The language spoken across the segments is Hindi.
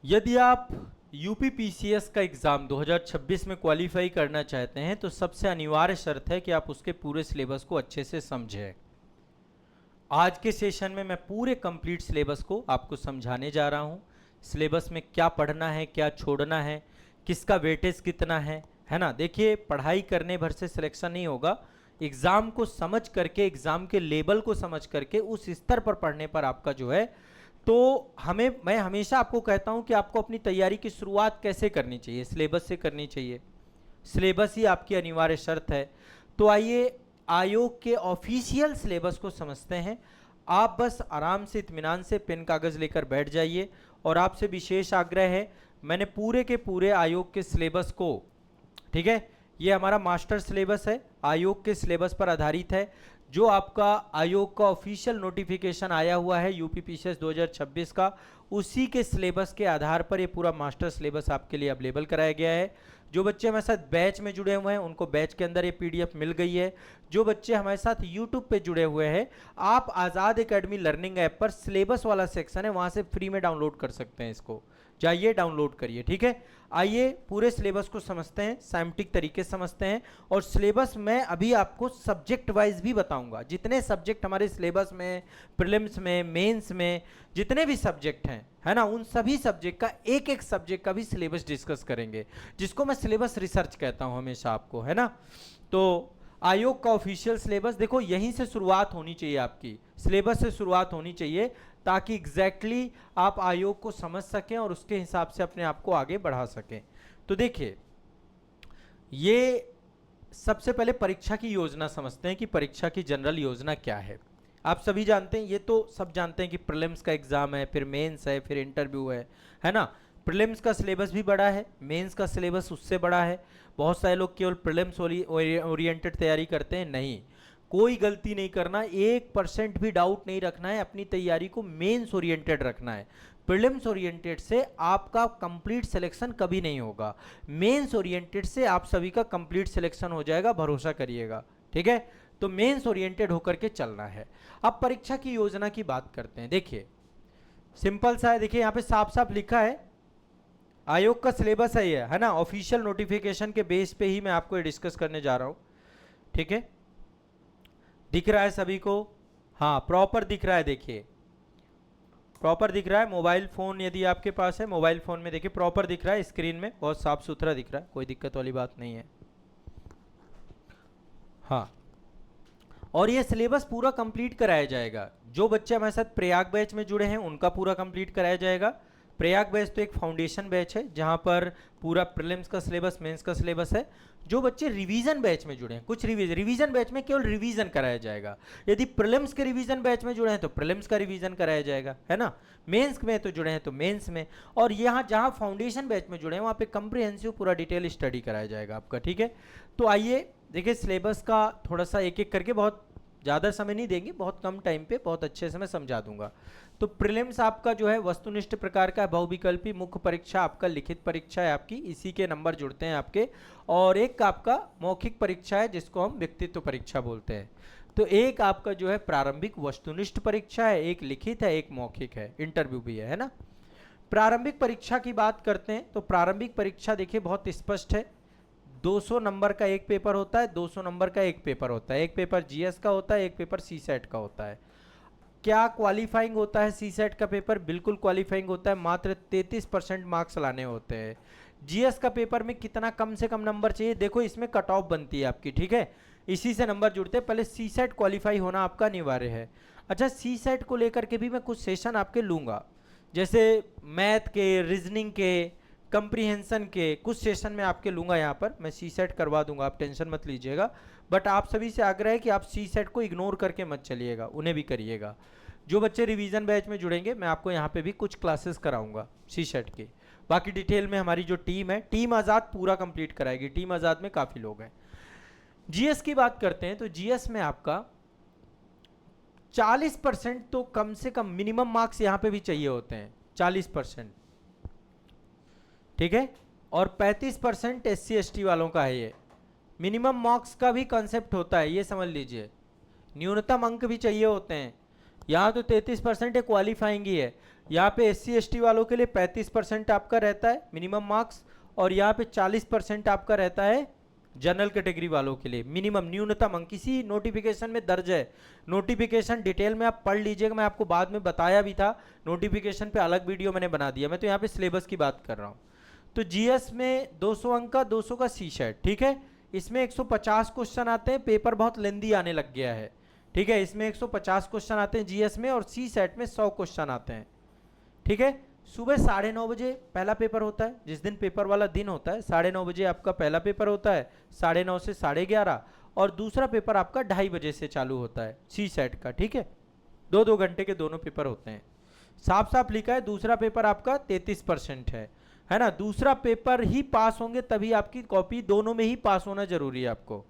यदि आप यूपीपीसीएस का एग्ज़ाम 2026 में क्वालिफाई करना चाहते हैं तो सबसे अनिवार्य शर्त है कि आप उसके पूरे सिलेबस को अच्छे से समझें। आज के सेशन में मैं पूरे कंप्लीट सिलेबस को आपको समझाने जा रहा हूँ। सिलेबस में क्या पढ़ना है, क्या छोड़ना है, किसका वेटेज कितना है ना। देखिए, पढ़ाई करने भर से सिलेक्शन नहीं होगा। एग्ज़ाम को समझ करके, एग्ज़ाम के लेवल को समझ करके उस स्तर पर पढ़ने पर आपका जो है, तो मैं हमेशा आपको कहता हूं कि आपको अपनी तैयारी की शुरुआत कैसे करनी चाहिए, सिलेबस से करनी चाहिए। सिलेबस ही आपकी अनिवार्य शर्त है। तो आइए आयोग के ऑफिशियल सिलेबस को समझते हैं। आप बस आराम से इत्मीनान से पेन कागज़ लेकर बैठ जाइए। और आपसे विशेष आग्रह है, मैंने पूरे के पूरे आयोग के सिलेबस को, ठीक है, ये हमारा मास्टर सिलेबस है, आयोग के सिलेबस पर आधारित है। जो आपका आयोग का ऑफिशियल नोटिफिकेशन आया हुआ है यूपीपीसीएस 2026 का, उसी के सिलेबस के आधार पर ये पूरा मास्टर सिलेबस आपके लिए अवेलेबल कराया गया है। जो बच्चे हमारे साथ बैच में जुड़े हुए हैं उनको बैच के अंदर ये पीडीएफ मिल गई है। जो बच्चे हमारे साथ यूट्यूब पे जुड़े हुए हैं, आप आज़ाद एकेडमी लर्निंग ऐप पर सिलेबस वाला सेक्शन है, वहाँ से फ्री में डाउनलोड कर सकते हैं। इसको जाइए डाउनलोड करिए, ठीक है। आइए पूरे सिलेबस को समझते हैं, साइंटिफिक तरीके से समझते हैं। और सिलेबस में अभी आपको सब्जेक्ट वाइज भी बताऊंगा। जितने सब्जेक्ट हमारे सिलेबस में, प्रीलिम्स में, मेंस में जितने भी सब्जेक्ट हैं, है ना, उन सभी सब्जेक्ट का एक एक सब्जेक्ट का भी सिलेबस डिस्कस करेंगे, जिसको मैं सिलेबस रिसर्च कहता हूं हमेशा आपको, है ना। तो आयोग का ऑफिशियल सिलेबस देखो, यहीं से शुरुआत होनी चाहिए, आपकी सिलेबस से शुरुआत होनी चाहिए, ताकि एग्जैक्टली आप आयोग को समझ सकें और उसके हिसाब से अपने आप को आगे बढ़ा सकें। तो देखिए, ये सबसे पहले परीक्षा की योजना समझते हैं कि परीक्षा की जनरल योजना क्या है। आप सभी जानते हैं, ये तो सब जानते हैं कि प्रीलिम्स का एग्जाम है, फिर मेंस है, फिर इंटरव्यू है ना। प्रीलिम्स का सिलेबस भी बड़ा है, मेंस का सिलेबस उससे बड़ा है। बहुत सारे लोग केवल प्रीलिम्स ओरिएंटेड तैयारी करते हैं, नहीं, कोई गलती नहीं करना, 1% भी डाउट नहीं रखना है, अपनी तैयारी को मेंस ओरिएंटेड रखना है। प्रीलिम्स ओरिएंटेड से आपका कंप्लीट सिलेक्शन कभी नहीं होगा, मेंस ओरिएंटेड से आप सभी का कंप्लीट सिलेक्शन हो जाएगा, भरोसा करिएगा, ठीक है। तो मेंस ओरिएंटेड होकर के चलना है। अब परीक्षा की योजना की बात करते हैं। देखिए, सिंपल सा है, देखिए यहाँ पे साफ साफ लिखा है, आयोग का सिलेबस है ये, है ना। ऑफिशियल नोटिफिकेशन के बेस पे ही मैं आपको ये डिस्कस करने जा रहा हूँ, ठीक है। दिख रहा है सभी को? हाँ, प्रॉपर दिख रहा है, देखिए प्रॉपर दिख रहा है। मोबाइल फ़ोन यदि आपके पास है, मोबाइल फ़ोन में देखिए प्रॉपर दिख रहा है, स्क्रीन में बहुत साफ सुथरा दिख रहा है, कोई दिक्कत वाली बात नहीं है। हाँ, और ये सिलेबस पूरा कंप्लीट कराया जाएगा। जो बच्चे हमारे साथ प्रयाग बैच में जुड़े हैं उनका पूरा कंप्लीट कराया जाएगा। प्रयाग बैच तो एक फाउंडेशन बैच है जहां पर पूरा प्रीलिम्स का सिलेबस, मेंस का सिलेबस है। जो बच्चे रिवीजन बैच में जुड़े हैं, कुछ रिवीजन बैच में केवल रिवीजन कराया जाएगा। यदि प्रीलिम्स के रिवीजन बैच में जुड़े हैं तो प्रीलिम्स का रिवीजन कराया जाएगा, है ना। मेंस में तो जुड़े हैं तो मेंस में, और यहाँ जहाँ फाउंडेशन बैच में जुड़े हैं वहाँ पे कंप्रिहेंसिव पूरा डिटेल स्टडी कराया जाएगा आपका, ठीक है। तो आइए देखिए, सिलेबस का थोड़ा सा एक एक करके, बहुत ज़्यादा समय नहीं देंगे, बहुत कम टाइम पे बहुत अच्छे से मैं समझा दूंगा। तो प्रीलिम्स आपका जो है वस्तुनिष्ठ प्रकार का, बहुविकल्पी, मुख्य परीक्षा आपका लिखित परीक्षा है आपकी, इसी के नंबर जुड़ते हैं आपके। और एक आपका मौखिक परीक्षा है जिसको हम व्यक्तित्व परीक्षा बोलते हैं। तो एक आपका जो है प्रारंभिक वस्तुनिष्ठ परीक्षा है, एक लिखित है, एक मौखिक है, इंटरव्यू भी है ना। प्रारंभिक परीक्षा की बात करते हैं तो प्रारंभिक परीक्षा देखिए बहुत स्पष्ट है। 200 नंबर का एक पेपर होता है, 200 नंबर का एक पेपर होता है। एक पेपर जीएस का होता है, एक पेपर सीसेट का होता है। क्या क्वालिफाइंग होता है सीसेट का पेपर? बिल्कुल क्वालिफाइंग होता है, मात्र 33% मार्क्स लाने होते हैं। जीएस का पेपर में कितना कम से कम नंबर चाहिए? देखो, इसमें कट ऑफ बनती है आपकी, ठीक है, इसी से नंबर जुड़ते हैं। पहले सीसेट क्वालिफाई होना आपका अनिवार्य है। अच्छा, सीसेट को लेकर के भी मैं कुछ सेशन आपके लूँगा, जैसे मैथ के, रीजनिंग के, कंप्रीहेंशन के कुछ सेशन में आपके लूँगा। यहाँ पर मैं सी सेट करवा दूंगा, आप टेंशन मत लीजिएगा। बट आप सभी से आग्रह है कि आप सी सेट को इग्नोर करके मत चलिएगा, उन्हें भी करिएगा। जो बच्चे रिवीजन बैच में जुड़ेंगे मैं आपको यहाँ पे भी कुछ क्लासेस कराऊंगा सी सेट की। बाकी डिटेल में हमारी जो टीम है, टीम आज़ाद पूरा कंप्लीट कराएगी। टीम आज़ाद में काफ़ी लोग हैं। जीएस की बात करते हैं तो जीएस में आपका 40% तो कम से कम मिनिमम मार्क्स यहाँ पे भी चाहिए होते हैं, 40%, ठीक है। और 35% SC ST वालों का है ये। मिनिमम मार्क्स का भी कंसेप्ट होता है, ये समझ लीजिए, न्यूनतम अंक भी चाहिए होते हैं। यहाँ तो 33% क्वालिफाइंग ही है। यहाँ पे SC/ST वालों के लिए 35% आपका रहता है मिनिमम मार्क्स, और यहाँ पे 40% आपका रहता है जनरल कैटेगरी वालों के लिए मिनिमम न्यूनतम अंक। किसी नोटिफिकेशन में दर्ज है, नोटिफिकेशन डिटेल में आप पढ़ लीजिएगा, मैं आपको बाद में बताया भी था, नोटिफिकेशन पे अलग वीडियो मैंने बना दिया, मैं तो यहाँ पे सिलेबस की बात कर रहा हूँ। तो जीएस में 200 अंक का 200 का सी सेट, ठीक है, इसमें 150 क्वेश्चन आते हैं, पेपर बहुत लेंदी आने लग गया है, ठीक है, इसमें 150 क्वेश्चन आते हैं जीएस में, और सी सेट में 100 क्वेश्चन आते हैं, ठीक है। सुबह 9:30 बजे पहला पेपर होता है, जिस दिन पेपर वाला दिन होता है 9:30 बजे आपका पहला पेपर होता है, 9:30 से 11:30, और दूसरा पेपर आपका 2:30 बजे से चालू होता है सी सेट का, ठीक है। 2-2 घंटे के दोनों पेपर होते हैं। साफ साफ लिखा है दूसरा पेपर आपका 33% है ना, दूसरा पेपर ही पास होंगे तभी आपकी कॉपी, दोनों में ही पास होना जरूरी है आपको,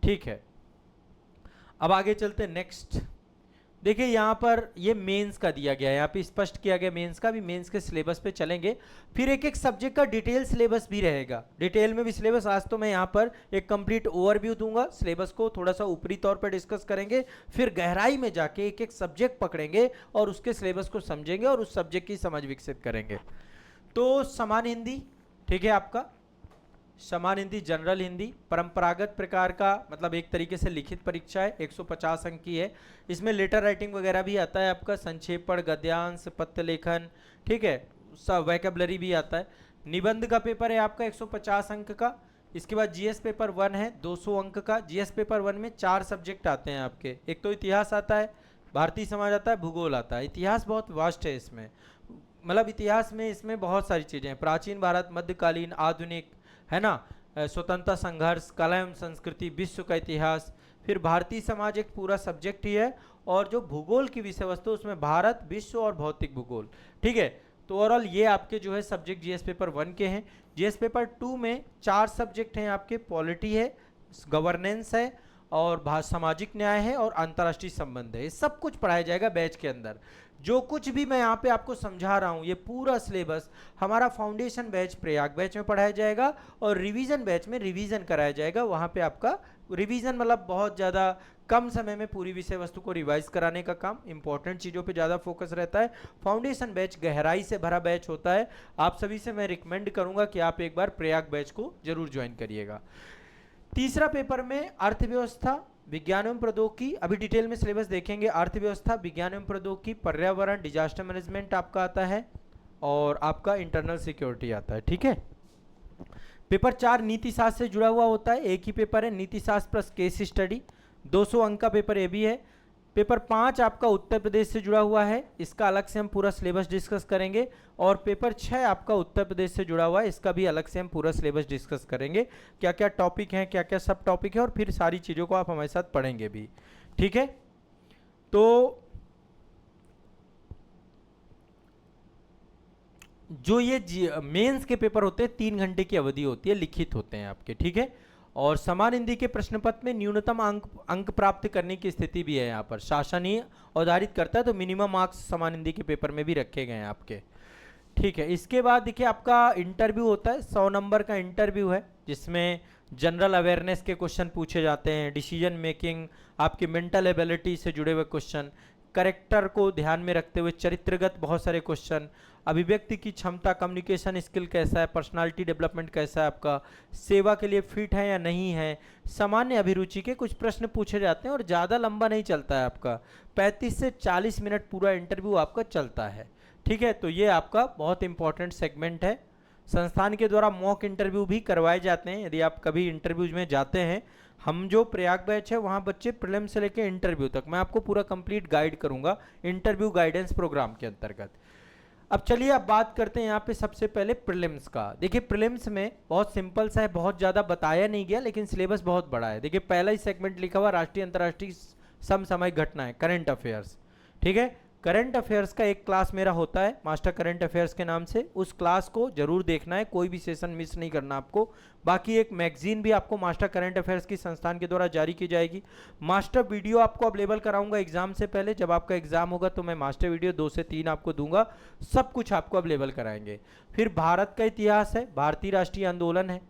ठीक है। अब आगे चलते हैं नेक्स्ट। देखिए यहाँ पर ये मेंस का दिया गया है, यहाँ पे स्पष्ट किया गया मेंस का भी, मेंस के सिलेबस पे चलेंगे, फिर एक एक सब्जेक्ट का डिटेल सिलेबस भी रहेगा, डिटेल में भी सिलेबस। आज तो मैं यहाँ पर एक कंप्लीट ओवरव्यू दूंगा, सिलेबस को थोड़ा सा ऊपरी तौर पर डिस्कस करेंगे, फिर गहराई में जाके एक एक सब्जेक्ट पकड़ेंगे और उसके सिलेबस को समझेंगे और उस सब्जेक्ट की समझ विकसित करेंगे। तो समान हिंदी, ठीक है, आपका समान हिंदी, जनरल हिंदी, परंपरागत प्रकार का, मतलब एक तरीके से लिखित परीक्षा है, 150 अंक की है। इसमें लेटर राइटिंग वगैरह भी आता है आपका, संक्षेपण, गद्यांश, पत्र लेखन, ठीक है, सब वैकेबलरी भी आता है। निबंध का पेपर है आपका 150 अंक का। इसके बाद जीएस पेपर 1 है 200 अंक का। जीएस पेपर 1 में 4 सब्जेक्ट आते हैं आपके, एक तो इतिहास आता है, भारतीय समाज आता है, भूगोल आता है। इतिहास बहुत वास्ट है इसमें, मतलब इतिहास में इसमें बहुत सारी चीज़ें हैं, प्राचीन भारत, मध्यकालीन, आधुनिक, है ना, स्वतंत्रता संघर्ष, कला एवं संस्कृति, विश्व का इतिहास, फिर भारतीय समाज एक पूरा सब्जेक्ट ही है, और जो भूगोल की विषय वस्तु उसमें भारत, विश्व और भौतिक भूगोल, ठीक है। तो ओवरऑल ये आपके जो है सब्जेक्ट जीएस पेपर 1 के हैं। जीएस पेपर 2 में 4 सब्जेक्ट हैं आपके, पॉलिटी है, गवर्नेंस है, और सामाजिक न्याय है, और अंतर्राष्ट्रीय संबंध है। ये सब कुछ पढ़ाया जाएगा बैच के अंदर। जो कुछ भी मैं यहाँ पे आपको समझा रहा हूँ, ये पूरा सिलेबस हमारा फाउंडेशन बैच, प्रयाग बैच में पढ़ाया जाएगा, और रिवीजन बैच में रिवीजन कराया जाएगा। वहाँ पे आपका रिवीजन मतलब बहुत ज़्यादा कम समय में पूरी विषय वस्तु को रिवाइज कराने का काम, इंपॉर्टेंट चीज़ों पे ज़्यादा फोकस रहता है। फाउंडेशन बैच गहराई से भरा बैच होता है। आप सभी से मैं रिकमेंड करूँगा कि आप एक बार प्रयाग बैच को जरूर ज्वाइन करिएगा। तीसरा पेपर में अर्थव्यवस्था, विज्ञान एवं प्रौद्योगिकी, अभी डिटेल में सिलेबस देखेंगे। अर्थव्यवस्था, विज्ञान एवं प्रौद्योगिकी, पर्यावरण, डिजास्टर मैनेजमेंट आपका आता है, और आपका इंटरनल सिक्योरिटी आता है, ठीक है। पेपर 4 नीति शास्त्र से जुड़ा हुआ होता है, एक ही पेपर है, नीति शास्त्र प्लस केस स्टडी, 200 अंक का पेपर ये भी है। पेपर 5 आपका उत्तर प्रदेश से जुड़ा हुआ है, इसका अलग से हम पूरा सिलेबस डिस्कस करेंगे। और पेपर 6 आपका उत्तर प्रदेश से जुड़ा हुआ है, इसका भी अलग से हम पूरा सिलेबस डिस्कस करेंगे, क्या क्या टॉपिक हैं, क्या क्या सब टॉपिक है, और फिर सारी चीज़ों को आप हमारे साथ पढ़ेंगे भी, ठीक है। तो जो ये मेंस के पेपर होते हैं 3 घंटे की अवधि होती है, लिखित होते हैं आपके, ठीक है। और समान हिंदी के प्रश्न पत्र में न्यूनतम अंक प्राप्त करने की स्थिति भी है, यहाँ पर शासन ही आधारित करता है, तो मिनिमम मार्क्स समान हिंदी के पेपर में भी रखे गए हैं आपके, ठीक है। इसके बाद देखिए आपका इंटरव्यू होता है, 100 नंबर का इंटरव्यू है, जिसमें जनरल अवेयरनेस के क्वेश्चन पूछे जाते हैं, डिसीजन मेकिंग, आपकी मेंटल एबिलिटी से जुड़े हुए क्वेश्चन, करेक्टर को ध्यान में रखते हुए चरित्रगत बहुत सारे क्वेश्चन, अभिव्यक्ति की क्षमता, कम्युनिकेशन स्किल कैसा है, पर्सनालिटी डेवलपमेंट कैसा है आपका, सेवा के लिए फिट है या नहीं है, सामान्य अभिरुचि के कुछ प्रश्न पूछे जाते हैं। और ज़्यादा लंबा नहीं चलता है आपका, 35 से 40 मिनट पूरा इंटरव्यू आपका चलता है, ठीक है। तो ये आपका बहुत इंपॉर्टेंट सेगमेंट है। संस्थान के द्वारा मॉक इंटरव्यू भी करवाए जाते हैं, यदि आप कभी इंटरव्यूज में जाते हैं। हम जो प्रयाग बैच है वहाँ बच्चे प्रीलिम से लेकर इंटरव्यू तक मैं आपको पूरा कंप्लीट गाइड करूँगा इंटरव्यू गाइडेंस प्रोग्राम के अंतर्गत। अब चलिए अब बात करते हैं यहाँ पे सबसे पहले प्रीलिम्स का। देखिए प्रीलिम्स में बहुत सिंपल सा है, बहुत ज़्यादा बताया नहीं गया, लेकिन सिलेबस बहुत बड़ा है। देखिए पहला ही सेगमेंट लिखा हुआ राष्ट्रीय अंतर्राष्ट्रीय समसामयिक घटनाएं, करंट अफेयर्स, ठीक है। करंट अफेयर्स का एक क्लास मेरा होता है मास्टर करंट अफेयर्स के नाम से, उस क्लास को जरूर देखना है, कोई भी सेशन मिस नहीं करना आपको। बाकी एक मैगजीन भी आपको मास्टर करंट अफेयर्स की संस्थान के द्वारा जारी की जाएगी। मास्टर वीडियो आपको अवेलेबल कराऊंगा एग्जाम से पहले, जब आपका एग्जाम होगा तो मैं मास्टर वीडियो 2 से 3 आपको दूंगा, सब कुछ आपको अवेलेबल कराएंगे। फिर भारत का इतिहास है, भारतीय राष्ट्रीय आंदोलन है,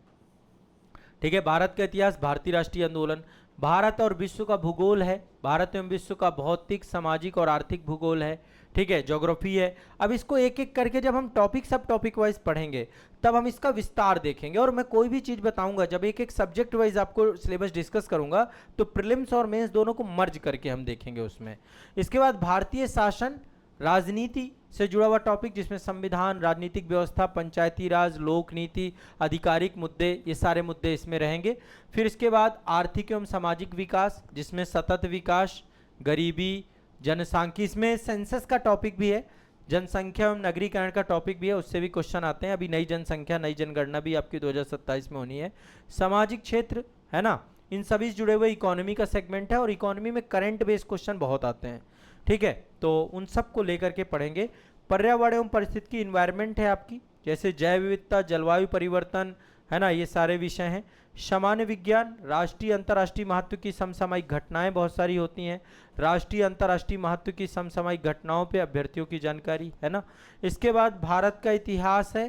ठीक है, भारत का इतिहास, भारतीय राष्ट्रीय आंदोलन, भारत और विश्व का भूगोल है, भारत एवं विश्व का भौतिक, सामाजिक और आर्थिक भूगोल है, ठीक है, ज्योग्राफी है। अब इसको एक एक करके जब हम टॉपिक सब टॉपिक वाइज पढ़ेंगे तब हम इसका विस्तार देखेंगे। और मैं कोई भी चीज़ बताऊंगा जब एक एक सब्जेक्ट वाइज आपको सिलेबस डिस्कस करूंगा तो प्रीलिम्स और मेंस दोनों को मर्ज करके हम देखेंगे उसमें। इसके बाद भारतीय शासन राजनीति से जुड़ा हुआ टॉपिक, जिसमें संविधान, राजनीतिक व्यवस्था, पंचायती राज, लोक नीति, आधिकारिक मुद्दे, ये सारे मुद्दे इसमें रहेंगे। फिर इसके बाद आर्थिक एवं सामाजिक विकास, जिसमें सतत विकास, गरीबी, जनसांख्यिकी, इसमें सेंसस का टॉपिक भी है, जनसंख्या एवं नगरीकरण का टॉपिक भी है, उससे भी क्वेश्चन आते हैं। अभी नई जनसंख्या नई जनगणना भी आपकी 2027 में होनी है। सामाजिक क्षेत्र है ना, इन सभी से जुड़े हुए इकोनॉमी का सेगमेंट है, और इकोनॉमी में करंट बेस्ड क्वेश्चन बहुत आते हैं, ठीक है, तो उन सब को लेकर के पढ़ेंगे। पर्यावरण एवं परिस्थिति की इन्वायरमेंट है आपकी, जैसे जैव विविधता, जलवायु परिवर्तन, है ना, ये सारे विषय हैं। सामान्य विज्ञान, राष्ट्रीय अंतर्राष्ट्रीय महत्व की समसामयिक घटनाएं बहुत सारी होती हैं, राष्ट्रीय अंतर्राष्ट्रीय महत्व की समसामयिक घटनाओं पे अभ्यर्थियों की जानकारी, है ना। इसके बाद भारत का इतिहास है,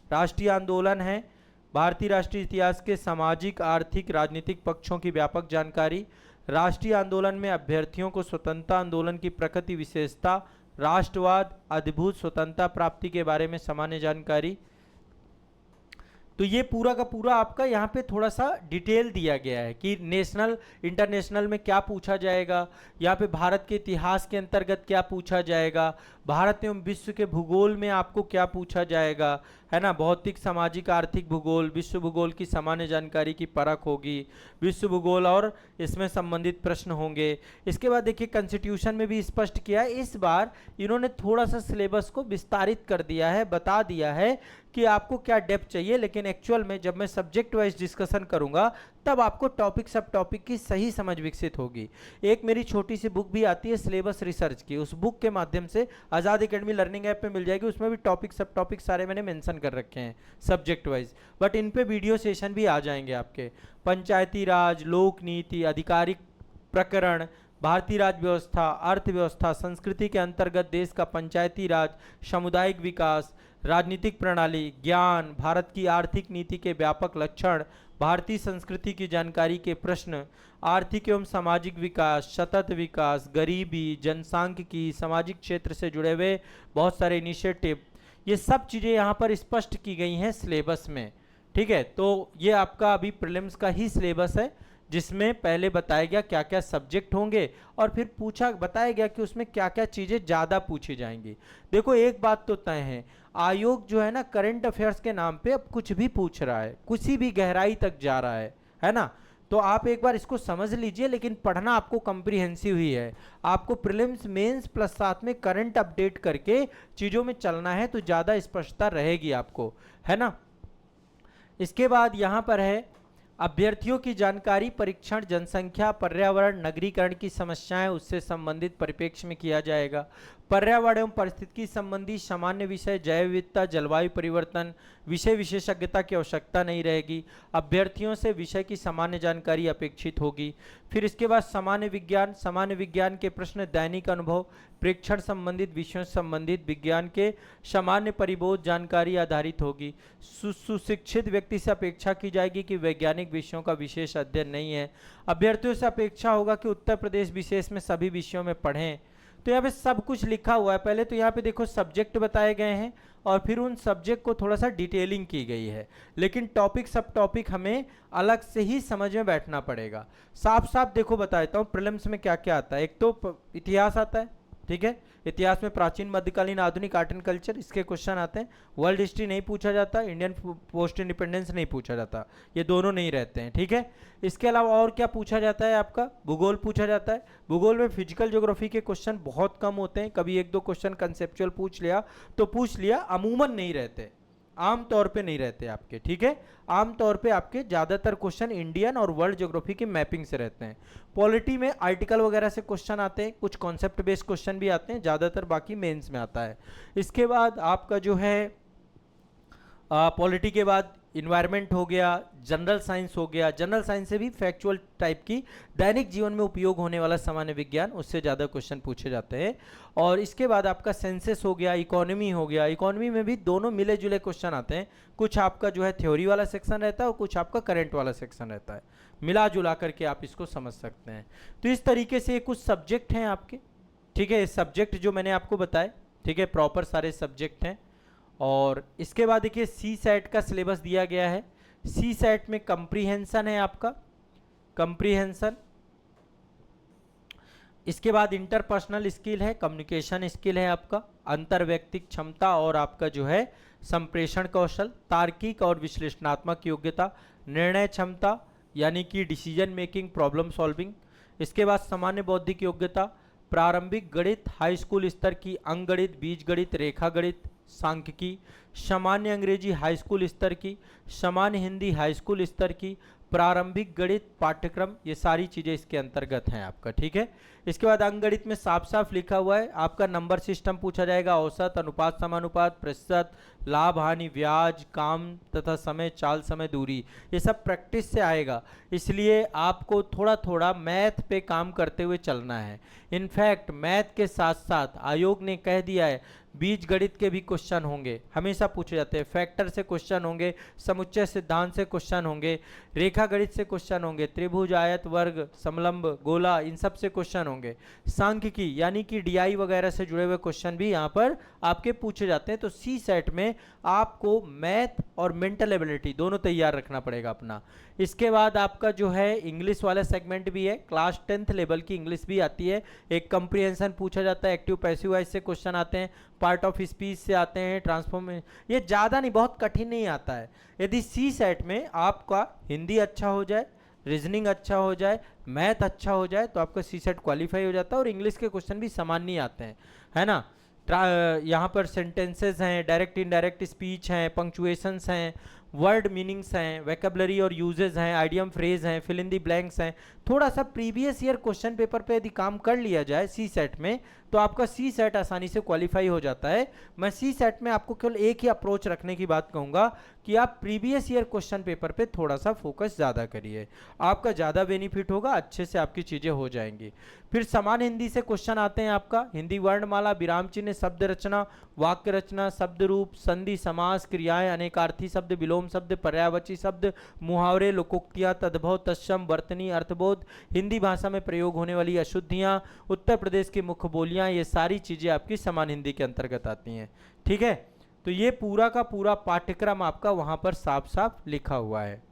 राष्ट्रीय आंदोलन है, भारतीय राष्ट्रीय इतिहास के सामाजिक, आर्थिक, राजनीतिक पक्षों की व्यापक जानकारी, राष्ट्रीय आंदोलन में अभ्यर्थियों को स्वतंत्रता आंदोलन की प्रकृति विशेषता, राष्ट्रवाद, अद्भुत स्वतंत्रता प्राप्ति के बारे में सामान्य जानकारी। तो ये पूरा का पूरा आपका यहाँ पे थोड़ा सा डिटेल दिया गया है कि नेशनल इंटरनेशनल में क्या पूछा जाएगा, यहाँ पे भारत के इतिहास के अंतर्गत क्या पूछा जाएगा, भारत एवं विश्व के भूगोल में आपको क्या पूछा जाएगा, है ना, भौतिक, सामाजिक, आर्थिक भूगोल, विश्व भूगोल की सामान्य जानकारी की परख होगी, विश्व भूगोल और इसमें संबंधित प्रश्न होंगे। इसके बाद देखिए कॉन्स्टिट्यूशन में भी स्पष्ट किया है, इस बार इन्होंने थोड़ा सा सिलेबस को विस्तारित कर दिया है, बता दिया है कि आपको क्या डेप्थ चाहिए, लेकिन एक्चुअल में जब मैं सब्जेक्ट वाइज डिस्कशन करूंगा तब आपको टॉपिक सब टॉपिक की सही समझ विकसित होगी। एक मेरी छोटी सी बुक भी आती है सिलेबस रिसर्च की, उस बुक के माध्यम से आज़ाद एकेडमी लर्निंग ऐप पे मिल जाएगी, उसमें भी टॉपिक सब टॉपिक सारे मैंने मेंशन कर रखे हैं सब्जेक्ट वाइज, बट इन पे वीडियो सेशन भी आ जाएंगे आपके। पंचायती राज, लोक नीति, आधिकारिक प्रकरण, भारतीय राज व्यवस्था, अर्थव्यवस्था, संस्कृति के अंतर्गत देश का पंचायती राज, सामुदायिक विकास, राजनीतिक प्रणाली, ज्ञान, भारत की आर्थिक नीति के व्यापक लक्षण, भारतीय संस्कृति की जानकारी के प्रश्न, आर्थिक एवं सामाजिक विकास, सतत विकास, गरीबी, जनसांख्यिकी, सामाजिक क्षेत्र से जुड़े हुए बहुत सारे इनिशिएटिव, ये सब चीज़ें यहाँ पर स्पष्ट की गई हैं सिलेबस में, ठीक है। तो ये आपका अभी प्रीलिम्स का ही सिलेबस है, जिसमें पहले बताया गया क्या क्या सब्जेक्ट होंगे और फिर बताया गया कि उसमें क्या क्या चीज़ें ज़्यादा पूछी जाएंगी। देखो एक बात तो तय है, आयोग जो है ना करंट अफेयर्स के नाम पे अब कुछ भी पूछ रहा है, किसी भी गहराई तक जा रहा है ना। तो आप एक बार इसको समझ लीजिए, लेकिन पढ़ना आपको कॉम्प्रिहेंसिव ही है, आपको प्रीलिम्स, मेंस प्लस साथ में करंट अपडेट करके चीज़ों में चलना है, तो ज़्यादा स्पष्टता रहेगी आपको, है ना। इसके बाद यहाँ पर है अभ्यर्थियों की जानकारी परीक्षण, जनसंख्या, पर्यावरण, नगरीकरण की समस्याएं, उससे संबंधित परिप्रेक्ष्य में किया जाएगा। पर्यावरण एवं परिस्थिति संबंधी सामान्य विषय, जैव विविधता, जलवायु परिवर्तन, विषय विशेषज्ञता की आवश्यकता नहीं रहेगी, अभ्यर्थियों से विषय की सामान्य जानकारी अपेक्षित होगी। फिर इसके बाद सामान्य विज्ञान के प्रश्न, दैनिक अनुभव, प्रेक्षण संबंधित विषयों से संबंधित विज्ञान के सामान्य परिबोध जानकारी आधारित होगी। सुशिक्षित व्यक्ति से अपेक्षा की जाएगी कि वैज्ञानिक विषयों का विशेष अध्ययन नहीं है। अभ्यर्थियों से अपेक्षा होगा कि उत्तर प्रदेश विशेष में सभी विषयों में पढ़ें। तो यहाँ पे सब कुछ लिखा हुआ है, पहले तो यहाँ पे देखो सब्जेक्ट बताए गए हैं और फिर उन सब्जेक्ट को थोड़ा सा डिटेलिंग की गई है, लेकिन टॉपिक सब टॉपिक हमें अलग से ही समझ में बैठना पड़ेगा। साफ साफ देखो बता देता हूँ प्रीलिम्स में क्या क्या आता है। एक तो इतिहास आता है, ठीक है, इतिहास में प्राचीन, मध्यकालीन, आधुनिक, आर्ट एंड कल्चर, इसके क्वेश्चन आते हैं। वर्ल्ड हिस्ट्री नहीं पूछा जाता, इंडियन पोस्ट इंडिपेंडेंस नहीं पूछा जाता, ये दोनों नहीं रहते हैं, ठीक है। इसके अलावा और क्या पूछा जाता है, आपका भूगोल पूछा जाता है। भूगोल में फिजिकल ज्योग्राफी के क्वेश्चन बहुत कम होते हैं, कभी एक दो क्वेश्चन कंसेप्चुअल पूछ लिया तो पूछ लिया, अमूमन नहीं रहते, आम तौर पे नहीं रहते आपके, ठीक है। आम तौर पे आपके ज़्यादातर क्वेश्चन इंडियन और वर्ल्ड ज्योग्राफी की मैपिंग से रहते हैं। पॉलिटी में आर्टिकल वगैरह से क्वेश्चन आते हैं, कुछ कॉन्सेप्ट बेस्ड क्वेश्चन भी आते हैं, ज़्यादातर बाकी मेंस में आता है। इसके बाद आपका जो है पॉलिटी के बाद इन्वायरमेंट हो गया, जनरल साइंस हो गया, जनरल साइंस से भी फैक्चुअल टाइप की दैनिक जीवन में उपयोग होने वाला सामान्य विज्ञान, उससे ज़्यादा क्वेश्चन पूछे जाते हैं। और इसके बाद आपका सेंसस हो गया, इकोनॉमी हो गया, इकोनॉमी में भी दोनों मिले जुले क्वेश्चन आते हैं, कुछ आपका जो है थ्योरी वाला सेक्शन रहता है और कुछ आपका करंट वाला सेक्शन रहता है, मिला जुला करके आप इसको समझ सकते हैं। तो इस तरीके से कुछ सब्जेक्ट हैं आपके, ठीक है, सब्जेक्ट जो मैंने आपको बताए, ठीक है, प्रॉपर सारे सब्जेक्ट हैं। और इसके बाद देखिए सी सेट का सिलेबस दिया गया है। सी सेट में कंप्रीहेंशन है आपका, कंप्रीहेंशन। इसके बाद इंटरपर्सनल स्किल है, कम्युनिकेशन स्किल है आपका, अंतर्व्यक्तिक क्षमता और आपका जो है संप्रेषण कौशल, तार्किक और विश्लेषणात्मक योग्यता, निर्णय क्षमता यानी कि डिसीजन मेकिंग, प्रॉब्लम सॉल्विंग। इसके बाद सामान्य बौद्धिक योग्यता, प्रारंभिक गणित, हाई स्कूल स्तर की अंकगणित, बीजगणित, रेखा गणित, सांख्यिकी, सामान्य अंग्रेजी हाई स्कूल स्तर की, सामान्य हिंदी हाई स्कूल स्तर की, प्रारंभिक गणित पाठ्यक्रम, ये सारी चीज़ें इसके अंतर्गत हैं आपका। ठीक है, इसके बाद अंकगणित में साफ साफ लिखा हुआ है आपका नंबर सिस्टम पूछा जाएगा, औसत, अनुपात, समानुपात, प्रतिशत, लाभ हानि, ब्याज, काम तथा समय, चाल, समय, दूरी, ये सब प्रैक्टिस से आएगा। इसलिए आपको थोड़ा थोड़ा मैथ पे काम करते हुए चलना है। इनफैक्ट मैथ के साथ साथ आयोग ने कह दिया है बीज गणित के भी क्वेश्चन होंगे, हमेशा पूछे जाते हैं। फैक्टर से क्वेश्चन होंगे, समुच्चय सिद्धांत से क्वेश्चन होंगे, रेखा गणित से क्वेश्चन होंगे, त्रिभुज, आयत, वर्ग, समलंब, गोला, इन सब से क्वेश्चन होंगे। सांख्यिकी यानी कि डीआई वगैरह से जुड़े हुए क्वेश्चन भी यहाँ पर आपके पूछे जाते हैं। तो सी सेट में आपको मैथ और मेंटल एबिलिटी दोनों तैयार रखना पड़ेगा अपना। इसके बाद आपका जो है इंग्लिश वाला सेगमेंट भी है, क्लास 10th लेवल की इंग्लिश भी आती है। एक कंप्रीहेंशन पूछा जाता है, एक्टिव पैसिव वॉइस से क्वेश्चन आते हैं, पार्ट ऑफ स्पीच से आते हैं, ट्रांसफॉर्म, ये ज़्यादा नहीं, बहुत कठिन नहीं आता है। यदि सी सेट में आपका हिंदी अच्छा हो जाए, रीजनिंग अच्छा हो जाए, मैथ अच्छा हो जाए, तो आपका सी सेट क्वालिफाई हो जाता है। और इंग्लिश के क्वेश्चन भी सामान्य ही आते हैं, है ना। यहाँ पर सेंटेंसेस हैं, डायरेक्ट इनडायरेक्ट स्पीच हैं, पंक्चुएशंस हैं, वर्ड मीनिंग्स हैं, वैकेबलरी और यूजेस हैं, आइडियम फ्रेज हैं, फिल इन दी ब्लैंक्स हैं। थोड़ा सा प्रीवियस ईयर क्वेश्चन पेपर पे यदि काम कर लिया जाए सी सेट में, तो आपका सी सेट आसानी से क्वालिफाई हो जाता है। मैं सी सेट में आपको केवल एक ही अप्रोच रखने की बात कहूँगा कि आप प्रीवियस ईयर क्वेश्चन पेपर पे थोड़ा सा फोकस ज़्यादा करिए, आपका ज़्यादा बेनिफिट होगा, अच्छे से आपकी चीज़ें हो जाएंगी। फिर समान हिंदी से क्वेश्चन आते हैं आपका, हिंदी वर्णमाला, विराम चिन्ह, शब्द रचना, वाक्य रचना, शब्द रूप, संधि, समास, क्रियाएं, अनेकार्थी शब्द, विलोम शब्द, पर्यायवाची शब्द, मुहावरे, लोकोक्तियाँ, तद्भव, तत्सम, वर्तनी, अर्थबोध, हिंदी भाषा में प्रयोग होने वाली अशुद्धियाँ, उत्तर प्रदेश की मुख्य बोलियाँ, ये सारी चीज़ें आपकी समान हिंदी के अंतर्गत आती हैं। ठीक है, तो ये पूरा का पूरा पाठ्यक्रम आपका वहाँ पर साफ साफ लिखा हुआ है।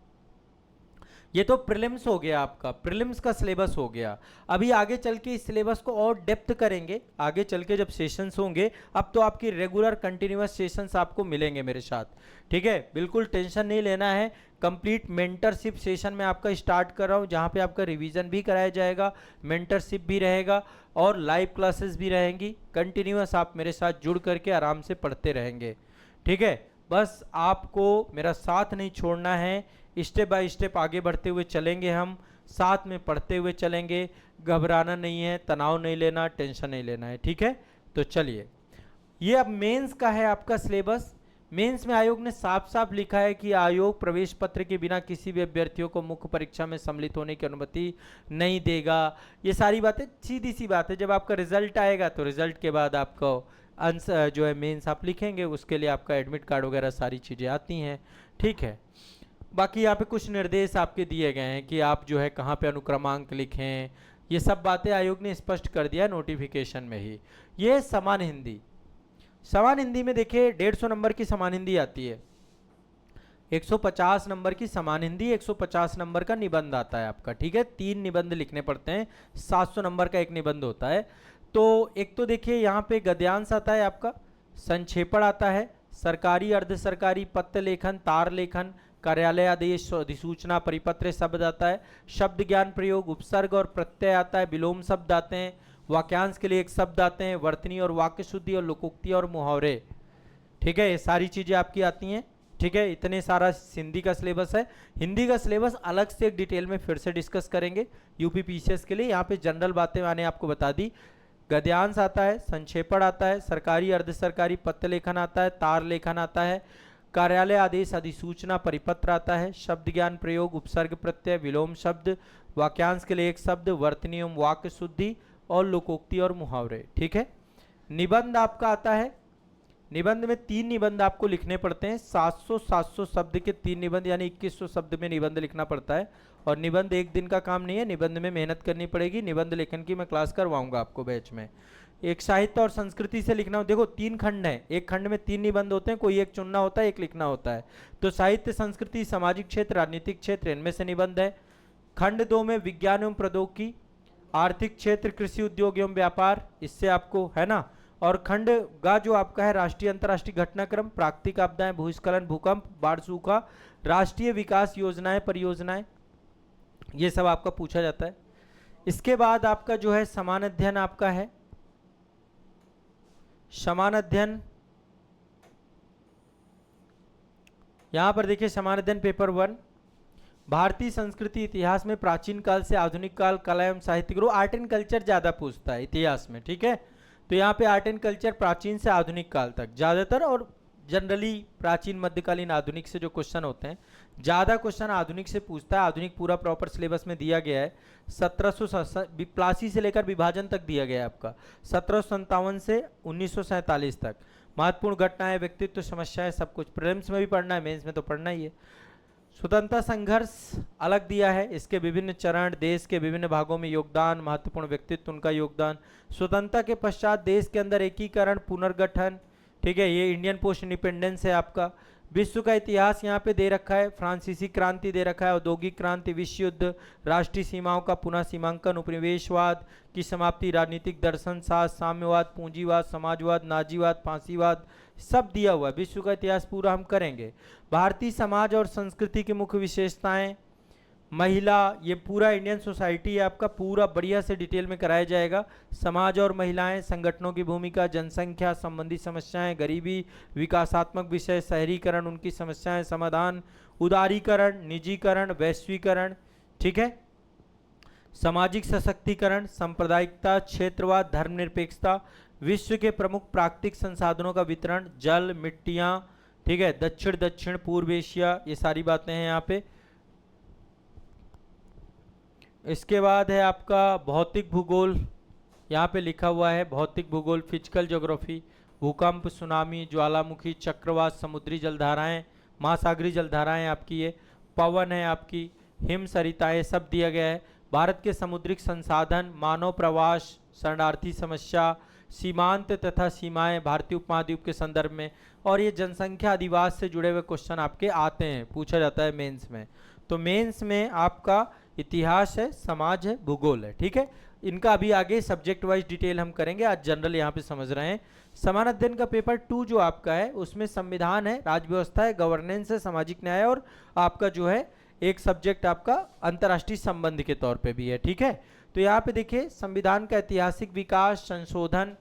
ये तो प्रीलिम्स हो गया, आपका प्रीलिम्स का सिलेबस हो गया। अभी आगे चल के इस सिलेबस को और डेप्थ करेंगे, आगे चल के जब सेशंस होंगे। अब तो आपकी रेगुलर कंटिन्यूअस सेशंस आपको मिलेंगे मेरे साथ, ठीक है, बिल्कुल टेंशन नहीं लेना है। कंप्लीट मेंटरशिप सेशन मैं आपका स्टार्ट कर रहा हूँ, जहाँ पे आपका रिवीजन भी कराया जाएगा, मेंटरशिप भी रहेगा और लाइव क्लासेस भी रहेंगी। कंटिन्यूअस आप मेरे साथ जुड़ करके आराम से पढ़ते रहेंगे, ठीक है। बस आपको मेरा साथ नहीं छोड़ना है, स्टेप बाय स्टेप आगे बढ़ते हुए चलेंगे, हम साथ में पढ़ते हुए चलेंगे। घबराना नहीं है, तनाव नहीं लेना, टेंशन नहीं लेना है, ठीक है। तो चलिए, ये अब मेंस का है आपका सिलेबस। मेंस में आयोग ने साफ साफ लिखा है कि आयोग प्रवेश पत्र के बिना किसी भी अभ्यर्थियों को मुख्य परीक्षा में सम्मिलित होने की अनुमति नहीं देगा। ये सारी बातें सीधी सी बात है, जब आपका रिजल्ट आएगा तो रिजल्ट के बाद आपको आंसर जो है मेंस आप लिखेंगे, उसके लिए आपका एडमिट कार्ड वगैरह सारी चीज़ें आती हैं, ठीक है। बाकी यहाँ पे कुछ निर्देश आपके दिए गए हैं कि आप जो है कहाँ पे अनुक्रमांक लिखें, ये सब बातें आयोग ने स्पष्ट कर दिया नोटिफिकेशन में ही। ये समान हिंदी, समान हिंदी में देखिए 150 नंबर की समान हिंदी आती है, 150 नंबर की समान हिंदी, 150 नंबर का निबंध आता है आपका, ठीक है। 3 निबंध लिखने पड़ते हैं, 700 नंबर का एक निबंध होता है। तो एक तो देखिए यहाँ पे गद्यांश आता है आपका, संक्षेपण आता है, सरकारी अर्ध सरकारी पत्र लेखन, तार लेखन, कार्यालय आदेश, अधिसूचना, परिपत्र शब्द आता है, शब्द ज्ञान प्रयोग, उपसर्ग और प्रत्यय आता है, विलोम शब्द आते हैं, वाक्यांश के लिए एक शब्द आते हैं, वर्तनी और वाक्य शुद्धि और लोकोक्ति और मुहावरे, ठीक है। ये सारी चीज़ें आपकी आती हैं, ठीक है। इतने सारा हिंदी का सिलेबस है। हिंदी का सिलेबस अलग से एक डिटेल में फिर से डिस्कस करेंगे यूपी पीसीएस के लिए। यहाँ पे जनरल बातें मैंने आपको बता दी। गद्यांश आता है, संक्षेपण आता है, सरकारी अर्ध सरकारी पत्र लेखन आता है, तार लेखन आता है, कार्यालय आदेश, अधिसूचना, परिपत्र आता है, शब्द ज्ञान प्रयोग, उपसर्ग प्रत्यय, विलोम शब्द, वाक्यांश के लिए एक शब्द, वर्तनी एवं वाक्य शुद्धि और लोकोक्ति और मुहावरे, ठीक है। निबंध आपका आता है, निबंध में 3 निबंध आपको लिखने पड़ते हैं, 700 शब्द के 3 निबंध, यानी 2100 शब्द में निबंध लिखना पड़ता है। और निबंध एक दिन का काम नहीं है, निबंध में मेहनत करनी पड़ेगी। निबंध लेखन की मैं क्लास करवाऊंगा आपको बैच में। एक साहित्य और संस्कृति से लिखना हो, देखो 3 खंड है, एक खंड में 3 निबंध होते हैं, कोई एक चुनना होता है, एक लिखना होता है। तो साहित्य, संस्कृति, सामाजिक क्षेत्र, राजनीतिक क्षेत्र, इनमें से निबंध है। खंड 2 में विज्ञान एवं प्रौद्योगिकी, आर्थिक क्षेत्र, कृषि, उद्योग एवं व्यापार, इससे आपको है ना। और खंड गा जो आपका है राष्ट्रीय अंतर्राष्ट्रीय घटनाक्रम, प्राकृतिक आपदाएं, भूस्खलन, भूकंप, बाढ़, सूखा, राष्ट्रीय विकास योजनाएं, परियोजनाएं, ये सब आपका पूछा जाता है। इसके बाद आपका जो है समान अध्ययन आपका है। समान अध्ययन, यहां पर देखिए समान अध्ययन पेपर 1, भारतीय संस्कृति इतिहास में प्राचीन काल से आधुनिक काल, कला एवं साहित्य गुरु, आर्ट एंड कल्चर ज्यादा पूछता है इतिहास में, ठीक है। तो यहाँ पे आर्ट एंड कल्चर प्राचीन से आधुनिक काल तक ज्यादातर, और जनरली प्राचीन, मध्यकालीन, आधुनिक से जो क्वेश्चन होते हैं, ज्यादा क्वेश्चन आधुनिक से पूछता है। आधुनिक पूरा प्रॉपर सिलेबस में दिया गया है, 1782 से लेकर विभाजन तक दिया गया है आपका, 1757 से 1947 तक। महत्वपूर्ण घटनाएं, व्यक्तित्व, समस्याएं, सब कुछ प्रीलिम्स में भी पढ़ना है, मेंस में तो पढ़ना ही है। स्वतंत्रता संघर्ष अलग दिया है, इसके विभिन्न चरण, देश के विभिन्न भागों में योगदान, महत्वपूर्ण व्यक्तित्व, उनका योगदान, स्वतंत्रता के पश्चात देश के अंदर एकीकरण, पुनर्गठन, ठीक है, ये इंडियन पोस्ट इंडिपेंडेंस है आपका। विश्व का इतिहास यहाँ पे दे रखा है, फ्रांसीसी क्रांति दे रखा है, औद्योगिक क्रांति, विश्व युद्ध, राष्ट्रीय सीमाओं का पुनः सीमांकन, उपनिवेशवाद की समाप्ति, राजनीतिक दर्शन, साम्यवाद, पूंजीवाद, समाजवाद, नाजीवाद, फांसीवाद, सब दिया हुआ है। विश्व का इतिहास पूरा हम करेंगे। भारतीय समाज और संस्कृति की मुख्य विशेषताएं, महिला, ये पूरा इंडियन सोसाइटी है आपका, पूरा बढ़िया से डिटेल में कराया जाएगा। समाज और महिलाएं, संगठनों की भूमिका, जनसंख्या संबंधी समस्याएं, गरीबी, विकासात्मक विषय, शहरीकरण, उनकी समस्याएं, समाधान, उदारीकरण, निजीकरण, वैश्वीकरण, ठीक है, सामाजिक सशक्तिकरण, सांप्रदायिकता, क्षेत्रवाद, धर्मनिरपेक्षता, विश्व के प्रमुख प्राकृतिक संसाधनों का वितरण, जल, मिट्टियां, ठीक है, दक्षिण पूर्व एशिया, ये सारी बातें हैं यहाँ पे। इसके बाद है आपका भौतिक भूगोल, यहाँ पे लिखा हुआ है भौतिक भूगोल, फिजिकल ज्योग्राफी, भूकंप, सुनामी, ज्वालामुखी, चक्रवात, समुद्री जलधाराएं, महासागरीय जलधाराएं आपकी, ये पवन है आपकी, हिम सरिताएं, सब दिया गया है। भारत के समुद्रिक संसाधन, मानव प्रवास, शरणार्थी समस्या, सीमांत तथा सीमाएं भारतीय उपमहाद्वीप के संदर्भ में, और ये जनसंख्या अधिवास से जुड़े हुए क्वेश्चन आपके आते हैं, पूछा जाता है मेंस में। तो मेंस में आपका इतिहास है, समाज है, भूगोल है, ठीक है। इनका अभी आगे सब्जेक्ट वाइज डिटेल हम करेंगे, आज जनरल यहाँ पे समझ रहे हैं। समान अध्ययन का पेपर 2 जो आपका है, उसमें संविधान है, राज्य व्यवस्था है, गवर्नेंस है, सामाजिक न्याय, और आपका जो है एक सब्जेक्ट आपका अंतर्राष्ट्रीय संबंध के तौर पे भी है, ठीक है। तो यहाँ पे देखिए संविधान का ऐतिहासिक विकास, संशोधन,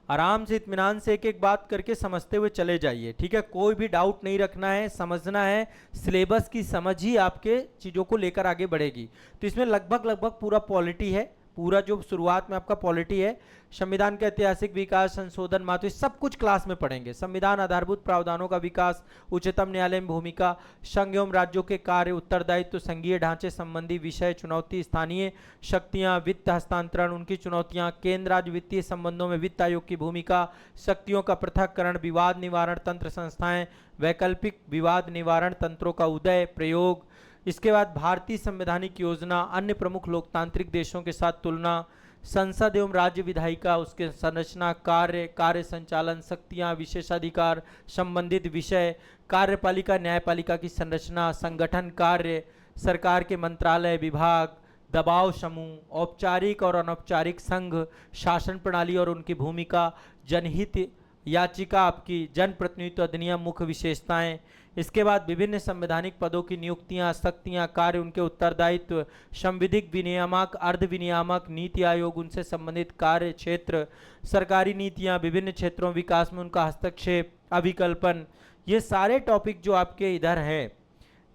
आराम से इत्मीनान से एक एक बात करके समझते हुए चले जाइए, ठीक है। कोई भी डाउट नहीं रखना है, समझना है, सिलेबस की समझ ही आपके चीज़ों को लेकर आगे बढ़ेगी। तो इसमें लगभग पूरा पॉलिटी है, पूरा जो शुरुआत में आपका पॉलिटी है, संविधान का ऐतिहासिक विकास, संशोधन, महत्व, सब कुछ क्लास में पढ़ेंगे। संविधान, आधारभूत प्रावधानों का विकास, उच्चतम न्यायालय में भूमिका, संघ एवं राज्यों के कार्य, उत्तरदायित्व, संघीय ढांचे संबंधी विषय, चुनौती, स्थानीय शक्तियां, वित्त हस्तांतरण, उनकी चुनौतियां, केंद्र राज्य वित्तीय संबंधों में वित्त आयोग की भूमिका, शक्तियों का पृथक्करण, विवाद निवारण तंत्र संस्थाएं, वैकल्पिक विवाद निवारण तंत्रों का उदय, प्रयोग। इसके बाद भारतीय संवैधानिक योजना, अन्य प्रमुख लोकतांत्रिक देशों के साथ तुलना, संसद एवं राज्य विधायिका, उसके संरचना, कार्य संचालन, शक्तियां, विशेषाधिकार, संबंधित विषय, कार्यपालिका, न्यायपालिका की संरचना, संगठन, कार्य, सरकार के मंत्रालय, विभाग, दबाव समूह, औपचारिक और अनौपचारिक संघ, शासन प्रणाली और उनकी भूमिका, जनहित याचिका आपकी, जनप्रतिनिधित्व अधिनियम, मुख्य विशेषताएं। इसके बाद विभिन्न संवैधानिक पदों की नियुक्तियां, शक्तियां, कार्य, उनके उत्तरदायित्व, संविधिक विनियामक, अर्ध विनियामक, नीति आयोग, उनसे संबंधित कार्य क्षेत्र, सरकारी नीतियां, विभिन्न क्षेत्रों विकास में उनका हस्तक्षेप, अभिकल्पन, ये सारे टॉपिक जो आपके इधर है,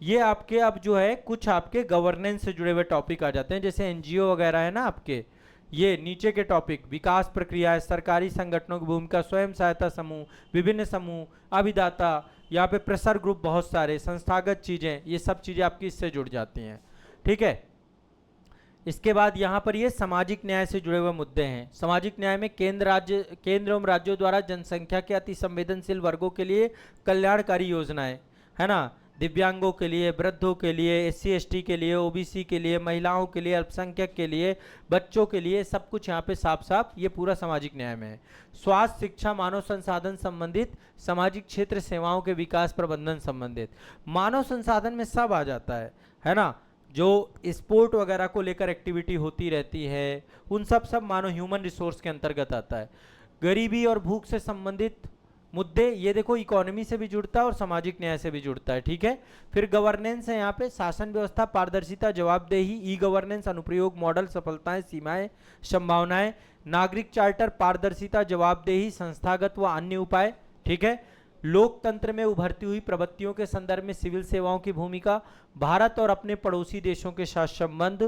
ये आपके अब जो है कुछ आपके गवर्नेंस से जुड़े हुए टॉपिक आ जाते हैं, जैसे एनजीओ वगैरह है ना आपके, ये नीचे के टॉपिक, विकास प्रक्रियाएं, सरकारी संगठनों की भूमिका, स्वयं सहायता समूह, विभिन्न समूह, अभिदाता, यहाँ पे प्रेशर ग्रुप, बहुत सारे संस्थागत चीजें, ये सब चीजें आपकी इससे जुड़ जाती हैं, ठीक है। इसके बाद यहाँ पर ये सामाजिक न्याय से जुड़े हुए मुद्दे हैं। सामाजिक न्याय में केंद्र एवं राज्यों द्वारा जनसंख्या के अति संवेदनशील वर्गों के लिए कल्याणकारी योजनाएं, है ना, दिव्यांगों के लिए, वृद्धों के लिए, एससी एसटी के लिए, ओबीसी के लिए, महिलाओं के लिए, अल्पसंख्यक के लिए, बच्चों के लिए, सब कुछ यहाँ पे साफ साफ ये पूरा सामाजिक न्याय में है। स्वास्थ्य, शिक्षा, मानव संसाधन संबंधित, सामाजिक क्षेत्र सेवाओं के विकास प्रबंधन संबंधित, मानव संसाधन में सब आ जाता है ना। जो स्पोर्ट वगैरह को लेकर एक्टिविटी होती रहती है, उन सब मानव ह्यूमन रिसोर्स के अंतर्गत आता है। गरीबी और भूख से संबंधित मुद्दे, ये देखो इकोनॉमी से भी जुड़ता है और सामाजिक न्याय से भी जुड़ता है, ठीक है। फिर गवर्नेंस है यहाँ पे, शासन व्यवस्था, पारदर्शिता, जवाबदेही, ई गवर्नेंस, अनुप्रयोग, मॉडल, सफलताएं, सीमाएं, संभावनाएं, नागरिक चार्टर, पारदर्शिता, जवाबदेही, संस्थागत व अन्य उपाय, ठीक है। लोकतंत्र में उभरती हुई प्रवृत्तियों के संदर्भ में सिविल सेवाओं की भूमिका, भारत और अपने पड़ोसी देशों के साथ संबंध,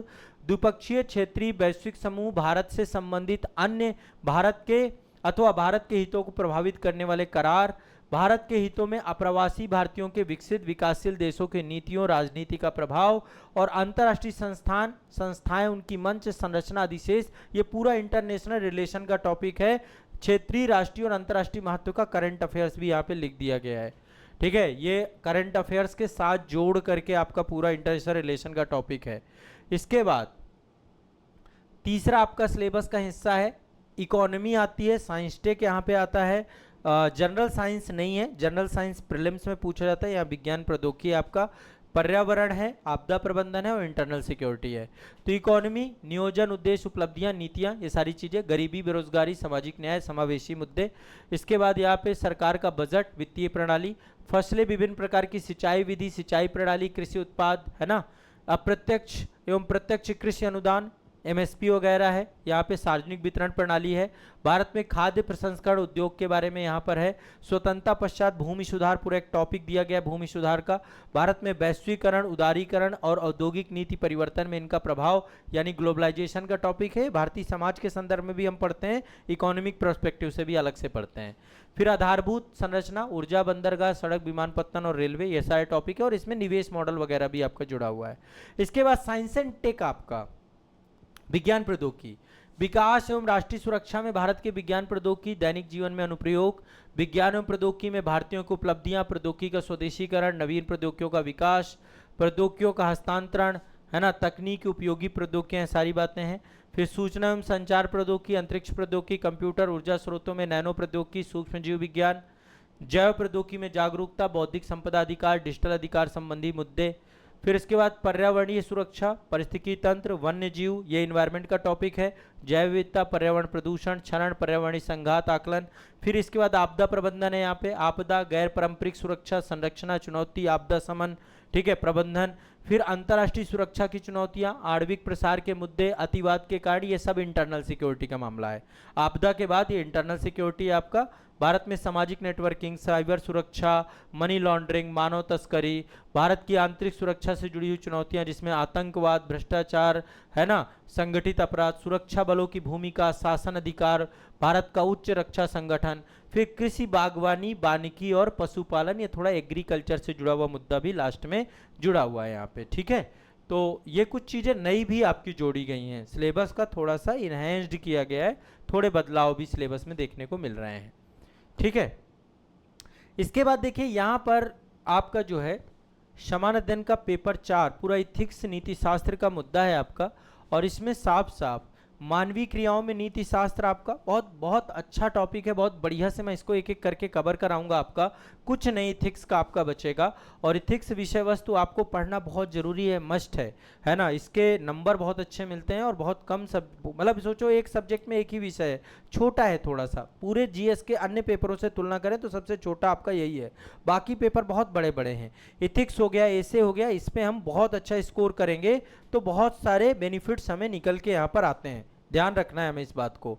द्विपक्षीय, क्षेत्रीय, वैश्विक समूह, भारत से संबंधित अन्य भारत के अथवा भारत के हितों को प्रभावित करने वाले करार, भारत के हितों में अप्रवासी भारतीयों के विकसित विकासशील देशों के नीतियों राजनीति का प्रभाव, और अंतर्राष्ट्रीय संस्थाएं उनकी मंच संरचना अधिशेष। ये पूरा इंटरनेशनल रिलेशन का टॉपिक है। क्षेत्रीय, राष्ट्रीय और अंतर्राष्ट्रीय महत्व का करंट अफेयर्स भी यहाँ पे लिख दिया गया है, ठीक है। ये करंट अफेयर्स के साथ जोड़ करके आपका पूरा इंटरनेशनल रिलेशन का टॉपिक है। इसके बाद तीसरा आपका सिलेबस का हिस्सा है इकोनॉमी आती है, साइंस टेक यहाँ पे आता है। जनरल साइंस नहीं है, जनरल साइंस प्रीलिम्स में पूछा जाता है। यहाँ विज्ञान प्रौद्योगिकी आपका, पर्यावरण है, आपदा प्रबंधन है और इंटरनल सिक्योरिटी है। तो इकोनॉमी, नियोजन, उद्देश्य, उपलब्धियां, नीतियां, ये सारी चीजें, गरीबी, बेरोजगारी, सामाजिक न्याय, समावेशी मुद्दे। इसके बाद यहाँ पे सरकार का बजट, वित्तीय प्रणाली, फसलें, विभिन्न प्रकार की सिंचाई विधि, सिंचाई प्रणाली, कृषि उत्पाद, है ना, अप्रत्यक्ष एवं प्रत्यक्ष कृषि अनुदान, एमएसपी वगैरह है। यहाँ पे सार्वजनिक वितरण प्रणाली है। भारत में खाद्य प्रसंस्करण उद्योग के बारे में यहाँ पर है। स्वतंत्रता पश्चात भूमि सुधार, पूरा एक टॉपिक दिया गया भूमि सुधार का। भारत में वैश्वीकरण, उदारीकरण और औद्योगिक नीति परिवर्तन में इनका प्रभाव, यानी ग्लोबलाइजेशन का टॉपिक है। भारतीय समाज के संदर्भ में भी हम पढ़ते हैं, इकोनॉमिक पर्सपेक्टिव से भी अलग से पढ़ते हैं। फिर आधारभूत संरचना, ऊर्जा, बंदरगाह, सड़क, विमानपत्तन और रेलवे, ये सारे टॉपिक है। और इसमें निवेश मॉडल वगैरह भी आपका जुड़ा हुआ है। इसके बाद साइंस एंड टेक आपका विज्ञान प्रौद्योगिकी, विकास एवं राष्ट्रीय सुरक्षा में भारत के विज्ञान प्रौद्योगिकी, दैनिक जीवन में अनुप्रयोग, विज्ञान एवं प्रौद्योगिकी में भारतीयों की उपलब्धियां, प्रौद्योगिकी का स्वदेशीकरण, नवीन प्रौद्योगिकियों का विकास, प्रौद्योगिकियों का हस्तांतरण, है ना, तकनीक, उपयोगी प्रौद्योगिकियां, सारी बातें हैं। फिर सूचना एवं संचार प्रौद्योगिकी, अंतरिक्ष प्रौद्योगिकी, कंप्यूटर, ऊर्जा स्रोतों में नैनो प्रौद्योगिकी, सूक्ष्म जीव विज्ञान, जैव प्रौद्योगिकी में जागरूकता, बौद्धिक संपदा अधिकार, डिजिटल अधिकार संबंधी मुद्दे। फिर इसके बाद पर्यावरणीय सुरक्षा, पारिस्थितिकी तंत्र, वन्य जीव, ये इन्वायरमेंट का टॉपिक है। जैव विविधता, पर्यावरण प्रदूषण, क्षरण, पर्यावरणीय संघात आकलन। फिर इसके बाद आपदा प्रबंधन है यहाँ पे, आपदा, गैर पारंपरिक सुरक्षा, संरक्षण, चुनौती, आपदा समन, ठीक है, प्रबंधन। फिर अंतर्राष्ट्रीय सुरक्षा की चुनौतियां, आणविक प्रसार के मुद्दे, अतिवाद के कारण, ये सब इंटरनल सिक्योरिटी का मामला है। आपदा के बाद ये इंटरनल सिक्योरिटी आपका भारत में सामाजिक नेटवर्किंग, साइबर सुरक्षा, मनी लॉन्ड्रिंग, मानव तस्करी, भारत की आंतरिक सुरक्षा से जुड़ी हुई चुनौतियां जिसमें आतंकवाद, भ्रष्टाचार, है ना, संगठित अपराध, सुरक्षा बलों की भूमिका, शासन अधिकार, भारत का उच्च रक्षा संगठन। फिर कृषि, बागवानी, वानिकी और पशुपालन, ये थोड़ा एग्रीकल्चर से जुड़ा हुआ मुद्दा भी लास्ट में जुड़ा हुआ है यहाँ पे, ठीक है। तो ये कुछ चीज़ें नई भी आपकी जोड़ी गई हैं, सिलेबस का थोड़ा सा इन्हेंस्ड किया गया है, थोड़े बदलाव भी सिलेबस में देखने को मिल रहे हैं, ठीक है। इसके बाद देखिए यहाँ पर आपका जो है समान अध्ययन का पेपर 4 पूरा इथिक्स नीति शास्त्र का मुद्दा है आपका, और इसमें साफ साफ मानवीय क्रियाओं में नीति शास्त्र आपका बहुत बहुत अच्छा टॉपिक है। बहुत बढ़िया से मैं इसको एक एक करके कवर कराऊंगा आपका, कुछ नहीं इथिक्स का आपका बचेगा। और इथिक्स विषय वस्तु आपको पढ़ना बहुत जरूरी है, मस्ट है ना। इसके नंबर बहुत अच्छे मिलते हैं और बहुत कम सब, मतलब सोचो एक सब्जेक्ट में एक ही विषय है, छोटा है थोड़ा सा, पूरे जीएस के अन्य पेपरों से तुलना करें तो सबसे छोटा आपका यही है, बाकी पेपर बहुत बड़े बड़े हैं। इथिक्स हो गया, ऐसे हो गया, इस पर हम बहुत अच्छा स्कोर करेंगे तो बहुत सारे बेनिफिट्स हमें निकल के यहाँ पर आते हैं, ध्यान रखना है हमें इस बात को।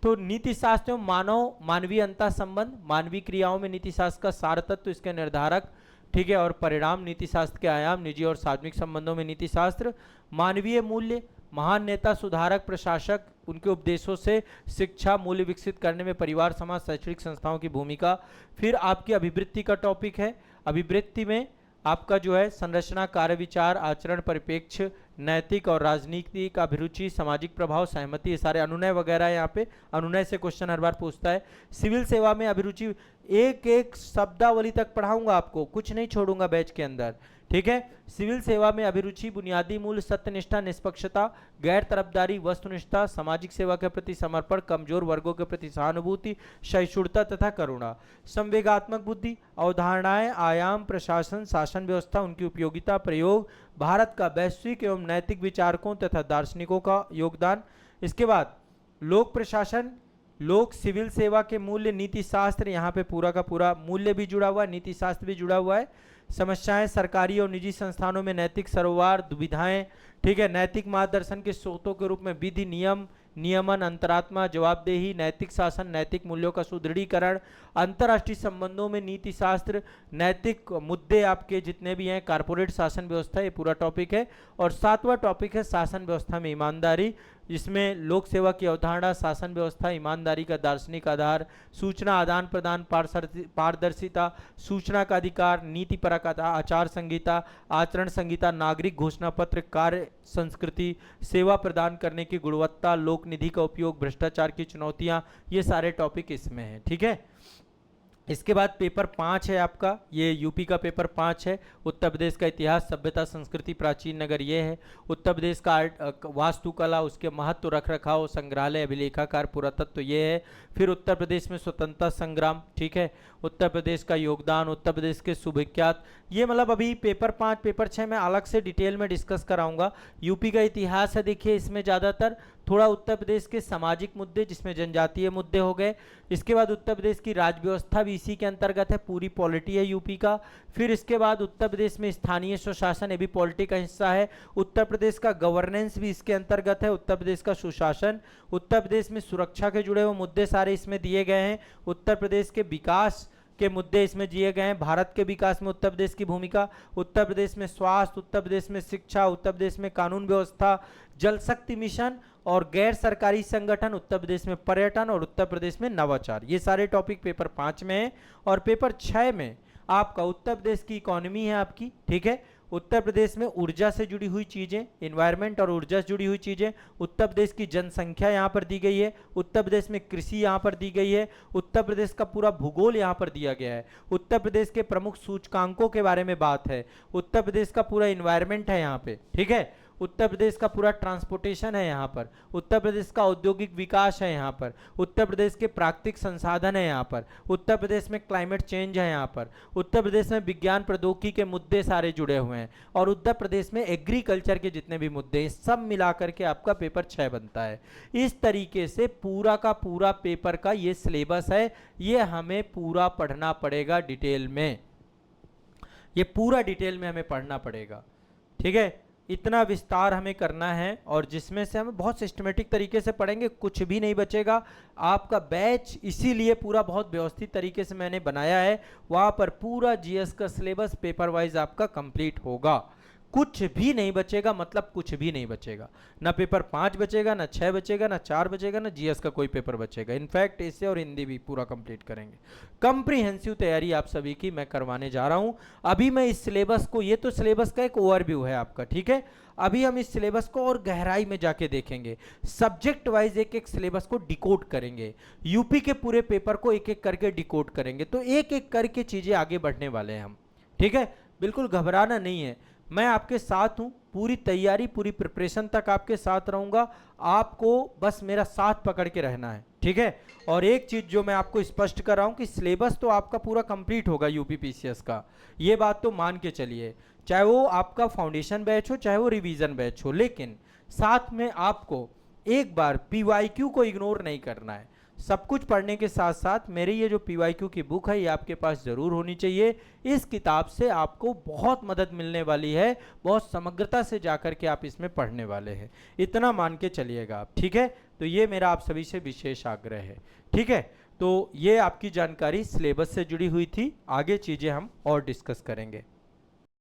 तो नीति शास्त्र एवं मानवीय अंतर संबंध, मानवीय क्रियाओं में नीति शास्त्र का सार तत्व, इसके निर्धारक, ठीक है, और परिणाम, नीति शास्त्र के आयाम, निजी और सार्वजनिक संबंधों में नीति शास्त्र, मानवीय मूल्य, महान नेता, सुधारक, प्रशासक, उनके उपदेशों से शिक्षा मूल्य विकसित करने में परिवार, समाज, शैक्षणिक संस्थाओं की भूमिका। फिर आपकी अभिवृत्ति का टॉपिक है, अभिवृत्ति में आपका जो है संरचना, कार्य, विचार, आचरण, परिप्रेक्ष, नैतिक और राजनीतिक अभिरुचि, सामाजिक प्रभाव, सहमति, ये सारे अनुनय वगैरह यहाँ पे, अनुनय से क्वेश्चन हर बार पूछता है। सिविल सेवा में अभिरुचि एक एक शब्दावली तक पढ़ाऊंगा आपको, कुछ नहीं छोड़ूंगा बैच के अंदर, ठीक है। सिविल सेवा में अभिरुचि, बुनियादी मूल्य, सत्यनिष्ठा, निष्पक्षता, गैर तरफदारी, वस्तुनिष्ठता, सामाजिक सेवा के प्रति समर्पण, कमजोर वर्गों के प्रति सहानुभूति, सहिष्णुता तथा करुणा, संवेगात्मक बुद्धि, अवधारणाएं, आयाम, प्रशासन, शासन व्यवस्था, उनकी उपयोगिता, प्रयोग, भारत का वैश्विक एवं नैतिक विचारकों तथा दार्शनिकों का योगदान। इसके बाद लोक प्रशासन, लोक सिविल सेवा के मूल्य, नीति शास्त्र, यहाँ पे पूरा का पूरा मूल्य भी जुड़ा हुआ है, नीति शास्त्र भी जुड़ा हुआ है। समस्याएं, सरकारी और निजी संस्थानों में नैतिक सरोवर, दुविधाएं, ठीक है। नैतिक मार्गदर्शन के स्रोतों के रूप में विधि, नियम, नियमन, अंतरात्मा, जवाबदेही, नैतिक शासन, नैतिक मूल्यों का सुदृढ़ीकरण, अंतर्राष्ट्रीय संबंधों में नीति शास्त्र, नैतिक मुद्दे आपके जितने भी हैं, कारपोरेट शासन व्यवस्था, ये पूरा टॉपिक है। और 7वां टॉपिक है शासन व्यवस्था में ईमानदारी, जिसमें लोक सेवा की अवधारणा, शासन व्यवस्था, ईमानदारी का दार्शनिक आधार, सूचना आदान प्रदान, पारदर्शिता, सूचना का अधिकार, नीतिपरक आचार संहिता, आचरण संहिता, नागरिक घोषणा पत्र, कार्य संस्कृति, सेवा प्रदान करने की गुणवत्ता, लोक निधि का उपयोग, भ्रष्टाचार की चुनौतियां, ये सारे टॉपिक इसमें हैं, ठीक है। इसके बाद पेपर 5 है आपका, ये यूपी का पेपर 5 है। उत्तर प्रदेश का इतिहास, सभ्यता, संस्कृति, प्राचीन नगर, ये है। उत्तर प्रदेश का वास्तुकला, उसके महत्व, रख रखाव, संग्रहालय, अभिलेखाकार, पुरातत्व, ये है। फिर उत्तर प्रदेश में स्वतंत्रता संग्राम, ठीक है। उत्तर प्रदेश का योगदान, उत्तर प्रदेश के सुविख्यात, ये मतलब अभी पेपर 5 पेपर 6 में अलग से डिटेल में डिस्कस कराऊंगा। यूपी का इतिहास है, देखिए इसमें ज़्यादातर थोड़ा उत्तर प्रदेश के सामाजिक मुद्दे, जिसमें जनजातीय मुद्दे हो गए। इसके बाद उत्तर प्रदेश की राज्य व्यवस्था भी इसी के अंतर्गत है, पूरी पॉलिटी है यूपी का। फिर इसके बाद उत्तर प्रदेश में स्थानीय स्वशासन, ये भी पॉलिटी का हिस्सा है। उत्तर प्रदेश का गवर्नेंस भी इसके अंतर्गत है, उत्तर प्रदेश का सुशासन। उत्तर प्रदेश में सुरक्षा के जुड़े हुए मुद्दे सारे इसमें दिए गए हैं। उत्तर प्रदेश के विकास के मुद्दे इसमें दिए गए हैं, भारत के विकास में उत्तर प्रदेश की भूमिका। उत्तर प्रदेश में स्वास्थ्य, उत्तर प्रदेश में शिक्षा, उत्तर प्रदेश में कानून व्यवस्था, जल शक्ति मिशन और गैर सरकारी संगठन, उत्तर प्रदेश में पर्यटन और उत्तर प्रदेश में नवाचार, ये सारे टॉपिक पेपर 5 में है। और पेपर 6 में आपका उत्तर प्रदेश की इकोनॉमी है आपकी, ठीक है। उत्तर प्रदेश में ऊर्जा से जुड़ी हुई चीजें, एनवायरनमेंट और ऊर्जा से जुड़ी हुई चीजें, उत्तर प्रदेश की जनसंख्या यहाँ पर दी गई है, उत्तर प्रदेश में कृषि यहाँ पर दी गई है, उत्तर प्रदेश का पूरा भूगोल यहाँ पर दिया गया है, उत्तर प्रदेश के प्रमुख सूचकांकों के बारे में बात है, उत्तर प्रदेश का पूरा एनवायरनमेंट है यहाँ पे, ठीक है। उत्तर प्रदेश का पूरा ट्रांसपोर्टेशन है यहाँ पर, उत्तर प्रदेश का औद्योगिक विकास है यहाँ पर, उत्तर प्रदेश के प्राकृतिक संसाधन है यहाँ पर, उत्तर प्रदेश में क्लाइमेट चेंज है यहाँ पर, उत्तर प्रदेश में विज्ञान प्रौद्योगिकी के मुद्दे सारे जुड़े हुए हैं, और उत्तर प्रदेश में एग्रीकल्चर के जितने भी मुद्दे हैं सब मिलाकर के आपका पेपर 6 बनता है। इस तरीके से पूरा का पूरा पेपर का ये सिलेबस है, ये हमें पूरा पढ़ना पड़ेगा डिटेल में, ये पूरा डिटेल में हमें पढ़ना पड़ेगा, ठीक है। इतना विस्तार हमें करना है और जिसमें से हम बहुत सिस्टमेटिक तरीके से पढ़ेंगे, कुछ भी नहीं बचेगा। आपका बैच इसीलिए पूरा बहुत व्यवस्थित तरीके से मैंने बनाया है, वहाँ पर पूरा जीएस का सिलेबस पेपर वाइज आपका कंप्लीट होगा, कुछ भी नहीं बचेगा, मतलब कुछ भी नहीं बचेगा। ना पेपर 5 बचेगा, ना 6 बचेगा, ना 4 बचेगा, ना जीएस का कोई पेपर बचेगा। इनफैक्ट ऐसे और हिंदी भी पूरा कंप्लीट करेंगे। कंप्रीहेंसिव तैयारी आप सभी की मैं करवाने जा रहा हूं। अभी मैं इस सिलेबस को, ये तो सिलेबस का एक ओवरव्यू है आपका, ठीक है। अभी हम इस सिलेबस को और गहराई में जाके देखेंगे, सब्जेक्ट वाइज एक एक सिलेबस को डिकोड करेंगे, यूपी के पूरे पेपर को एक एक करके डिकोड करेंगे, तो एक एक करके चीजें आगे बढ़ने वाले हैं हम, ठीक है। बिल्कुल घबराना नहीं है, मैं आपके साथ हूं, पूरी तैयारी पूरी प्रिपरेशन तक आपके साथ रहूंगा, आपको बस मेरा साथ पकड़ के रहना है, ठीक है। और एक चीज जो मैं आपको स्पष्ट कर रहा हूं कि सिलेबस तो आपका पूरा कंप्लीट होगा यूपी पीसीएस का, ये बात तो मान के चलिए, चाहे वो आपका फाउंडेशन बैच हो चाहे वो रिवीजन बैच हो, लेकिन साथ में आपको एक बार पीवाईक्यू को इग्नोर नहीं करना है। सब कुछ पढ़ने के साथ साथ मेरी ये जो पीवाईक्यू की बुक है ये आपके पास ज़रूर होनी चाहिए। इस किताब से आपको बहुत मदद मिलने वाली है, बहुत समग्रता से जाकर के आप इसमें पढ़ने वाले हैं, इतना मान के चलिएगा आप, ठीक है। तो ये मेरा आप सभी से विशेष आग्रह है, ठीक है। तो ये आपकी जानकारी सिलेबस से जुड़ी हुई थी, आगे चीज़ें हम और डिस्कस करेंगे।